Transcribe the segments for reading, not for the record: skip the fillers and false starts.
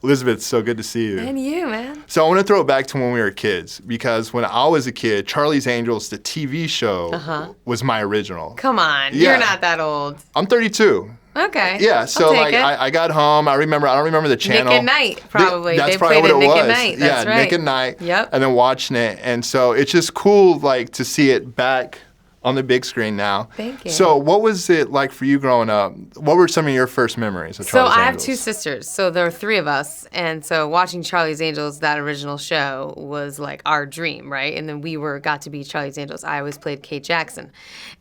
Elizabeth, so good to see you. And you, man. So I want to throw it back to when we were kids, because when I was a kid, Charlie's Angels, the TV show, was my original. Come on. Yeah. You're not that old. I'm 32. Okay. Yeah, so I'll take like it. I got home. I don't remember the channel. Nick at Night, probably. That's They probably played what it it Nick was. at Night. That's yeah, right. Nick at Night. Yep. And then watching it, and so it's just cool, like, to see it back on the big screen now. Thank you. So what was it like for you growing up? What were some of your first memories of Charlie's So I have Angels? two sisters. So there are three of us. And so watching Charlie's Angels, that original show, was like our dream, right? And then we got to be Charlie's Angels. I always played Kate Jackson.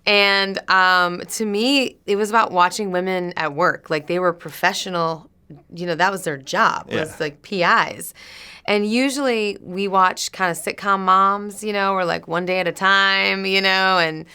And to me, it was about watching women at work. Like, they were professional. That was their job, was like PIs. And usually we watch kind of sitcom moms, or like One Day at a Time, and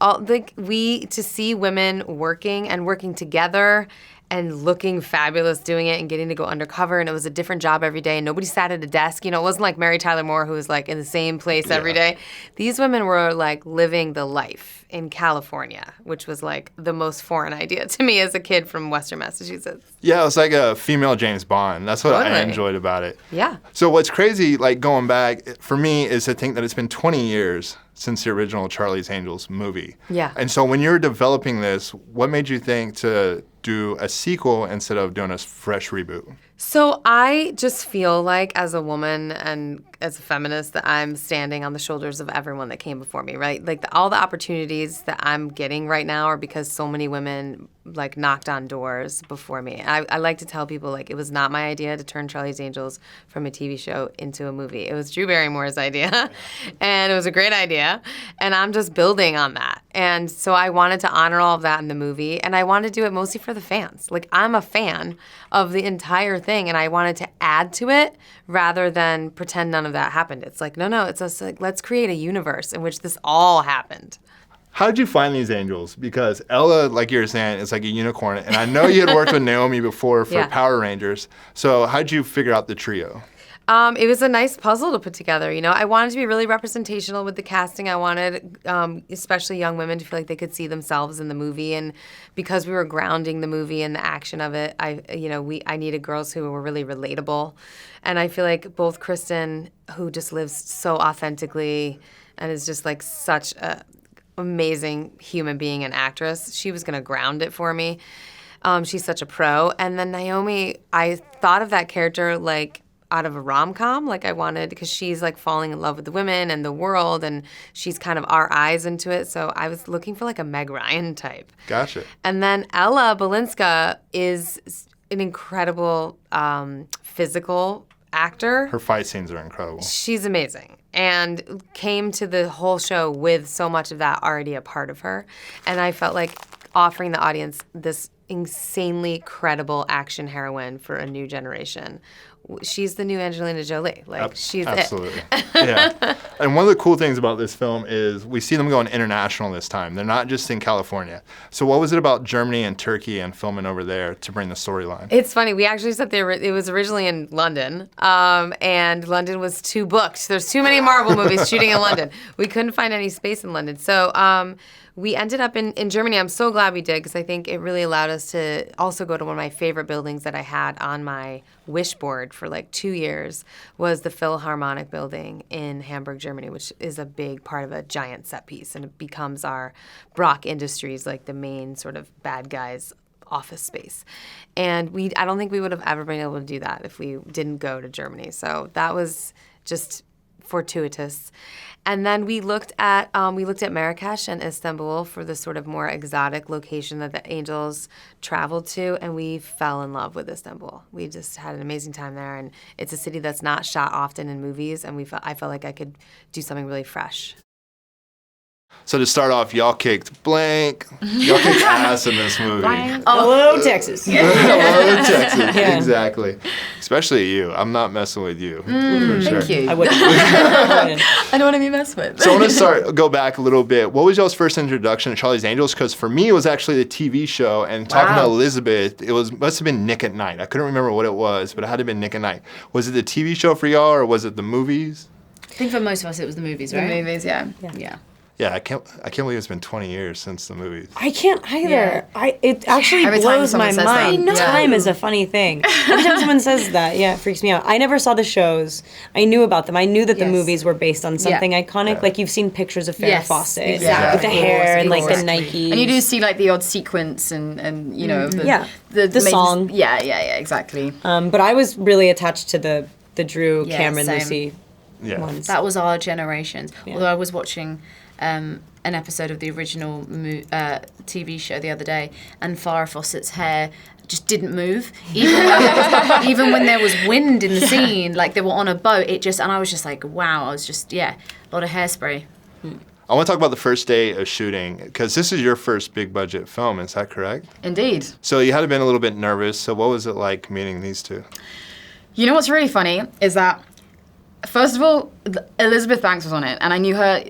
to see women working together and looking fabulous doing it and getting to go undercover, and it was a different job every day, and nobody sat at a desk. It wasn't like Mary Tyler Moore, who was like in the same place every day. These women were like living the life in California, which was like the most foreign idea to me as a kid from Western Massachusetts. Yeah, it was like a female James Bond. That's what I Totally. enjoyed about it. Yeah. So what's crazy, like, going back, for me, is to think that it's been 20 years since the original Charlie's Angels movie. Yeah. And so when you were developing this, what made you think to do a sequel instead of doing a fresh reboot? So I just feel like, as a woman and as a feminist, that I'm standing on the shoulders of everyone that came before me, right? Like, all the opportunities that I'm getting right now are because so many women like knocked on doors before me. I like to tell people, like, it was not my idea to turn Charlie's Angels from a TV show into a movie. It was Drew Barrymore's idea, and it was a great idea, and I'm just building on that. And so I wanted to honor all of that in the movie, and I wanted to do it mostly for the fans. Like, I'm a fan of the entire thing, and I wanted to add to it rather than pretend none of that happened. It's like, no, it's just like, let's create a universe in which this all happened. How did you find these angels? Because Ella, like you were saying, is like a unicorn. And I know you had worked with Naomi before for Power Rangers. So how did you figure out the trio? It was a nice puzzle to put together. I wanted to be really representational with the casting. I wanted, especially young women, to feel like they could see themselves in the movie. And because we were grounding the movie and the action of it, I needed girls who were really relatable. And I feel like both Kristen, who just lives so authentically and is just like such a amazing human being and actress, she was going to ground it for me. She's such a pro. And then Naomi, I thought of that character like out of a rom-com. Like, I wanted, because she's like falling in love with the women and the world, and she's kind of our eyes into it. So I was looking for like a Meg Ryan type. Gotcha. And then Ella Balinska is an incredible physical actor. Her fight scenes are incredible. She's amazing, and came to the whole show with so much of that already a part of her. And I felt like offering the audience this insanely credible action heroine for a new generation. She's the new Angelina Jolie. Like, she's absolutely. Yeah. And one of the cool things about this film is we see them going international this time. They're not just in California. So what was it about Germany and Turkey and filming over there to bring the storyline? It's funny. We actually said it was originally in London, and London was too booked. There's too many Marvel movies shooting in London. We couldn't find any space in London. So we ended up in Germany. I'm so glad we did, because I think it really allowed us to also go to one of my favorite buildings that I had on my wish board for like 2 years, was the Philharmonic building in Hamburg, Germany, which is a big part of a giant set piece, and it becomes our Brock Industries, like the main sort of bad guys office space. And I don't think we would have ever been able to do that if we didn't go to Germany. So that was just fortuitous. And then we looked at Marrakesh and Istanbul for the sort of more exotic location that the Angels traveled to, and we fell in love with Istanbul. We just had an amazing time there, and it's a city that's not shot often in movies, and I felt like I could do something really fresh. So to start off, y'all kicked ass in this movie. Hello, Texas. Hello, Texas. Yeah. Exactly. Especially you. I'm not messing with you. For sure. Thank you. I wouldn't. I don't want to be messed with. So I want to go back a little bit. What was y'all's first introduction to Charlie's Angels? Because for me, it was actually the TV show. And talking to Elizabeth, must have been Nick at Night. I couldn't remember what it was, but it had to have been Nick at Night. Was it the TV show for y'all, or was it the movies? I think for most of us it was the movies, right? The movies, yeah. Yeah. Yeah, I can't believe it's been 20 years since the movie. I can't either. Yeah. It actually Every time blows someone my says that. mind. I know. Time is a funny thing. Every time someone says that, it freaks me out. I never saw the shows. I knew about them. I knew that the Yes. movies were based on something iconic. Yeah. Like you've seen pictures of Farrah Yes, Fawcett exactly. with the hair and like the Exactly. Nikes. And you do see like the odd sequence and you know the The song. Yeah, exactly. But I was really attached to the Drew, Yeah, Cameron, same. Lucy Yeah. ones. That was our generations. Yeah. Although I was watching an episode of the original TV show the other day, and Farrah Fawcett's hair just didn't move, even when there was wind in the scene, like they were on a boat. And I was just like, wow. I was just a lot of hairspray. I want to talk about the first day of shooting, because this is your first big budget film, is that correct? Indeed. So you had to have been a little bit nervous. So what was it like meeting these two? You know what's really funny is that, first of all, Elizabeth Banks was on it, and I knew her.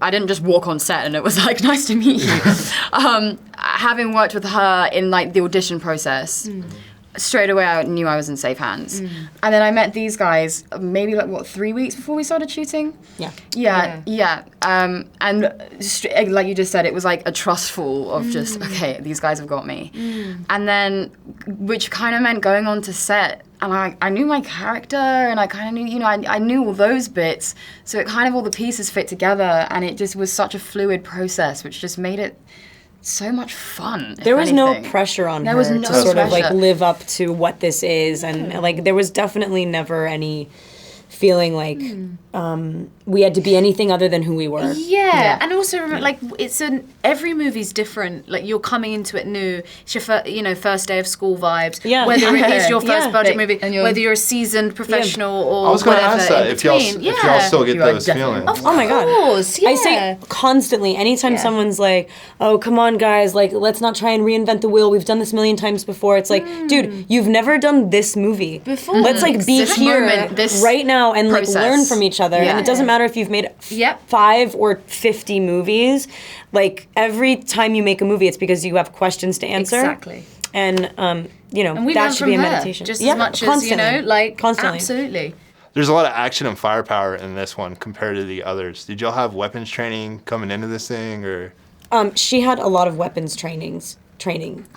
I didn't just walk on set and it was like, nice to meet you. Having worked with her in like the audition process, straight away I knew I was in safe hands. And then I met these guys maybe 3 weeks before we started shooting. Yeah. And like you just said, it was like a trust fall of just, okay, these guys have got me. And then, which kind of meant going on to set. And I knew my character, and I kind of knew, I knew all those bits. So it kind of all the pieces fit together, and it just was such a fluid process, which just made it so much fun. There was no pressure on her to sort of like live up to what this is, and like there was definitely never any feeling like we had to be anything other than who we were. Yeah. And also remember, like every movie's different. Like you're coming into it new. It's your first day of school vibes. Yeah. Whether it is your first budget movie, and whether you're a seasoned professional or I was going to whatever ask that, in if y'all between. still get You are those definitely- feelings. Oh my God. course, yeah. I say constantly, anytime someone's like, oh, come on, guys, like, let's not try and reinvent the wheel. We've done this a million times before. It's like, dude, you've never done this movie. Before. Let's, like, be This here moment, this right now and, like, process. learn from each other. Yeah. And it doesn't matter if you've made Yep. 5 or 50 movies. Like, every time you make a movie, it's because you have questions to answer. Exactly. And, And we that learn should from be a her meditation. just Yeah, as much constantly. as, Constantly. absolutely. There's a lot of action and firepower in this one compared to the others. Did y'all have weapons training coming into this thing, or? She had a lot of weapons trainings. Trainings.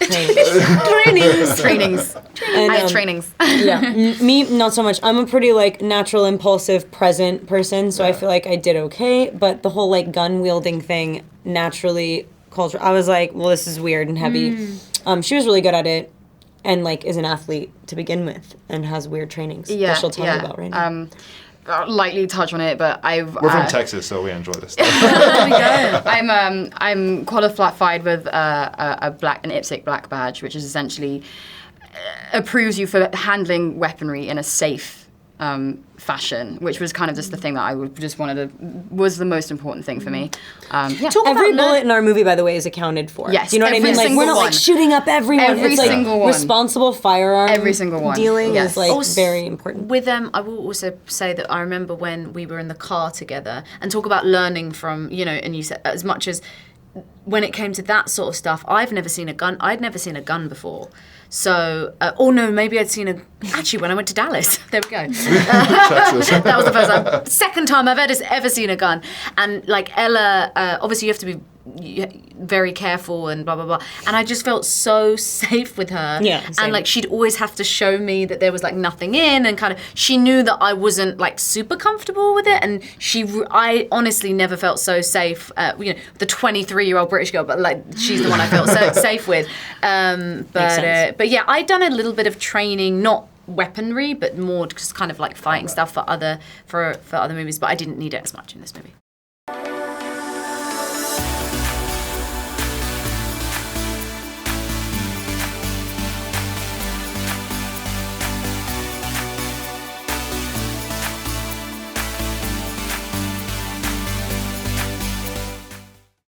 Trainings. And, I had trainings. Yeah, me not so much. I'm a pretty like natural, impulsive, present person, so I feel like I did okay. But the whole like gun wielding thing, naturally, culture. I was like, well, this is weird and heavy. She was really good at it, and like is an athlete to begin with, and has weird trainings that she'll talk about right now. Lightly touch on it, but We're from Texas, so we enjoy this stuff. There we go. I'm qualified with an IPSC black badge, which is essentially approves you for handling weaponry in a safe fashion, which was kind of just the thing that I just was the most important thing for me. Every bullet in our movie, by the way, is accounted for. Yes, Do you know what I every mean? Like we're not single like one. shooting up everyone. Every it's like single one. responsible firearm. Every single one. Dealing Yes. is like Also, very important. With them, I will also say that I remember when we were in the car together and talk about learning from, and you said as much as when it came to that sort of stuff, I'd never seen a gun before. So, no, maybe I'd seen actually when I went to Dallas. There we go. That was the first time. Second time I've ever seen a gun. And like Ella, obviously you have to be very careful and blah, blah, blah. And I just felt so safe with her. Yeah, same. And like she'd always have to show me that there was like nothing in, and kind of, she knew that I wasn't like super comfortable with it. And I honestly never felt so safe, the 23-year-old British girl, but like she's the one I felt so safe with. But yeah, I'd done a little bit of training, not weaponry, but more just kind of like fighting stuff for other movies, but I didn't need it as much in this movie.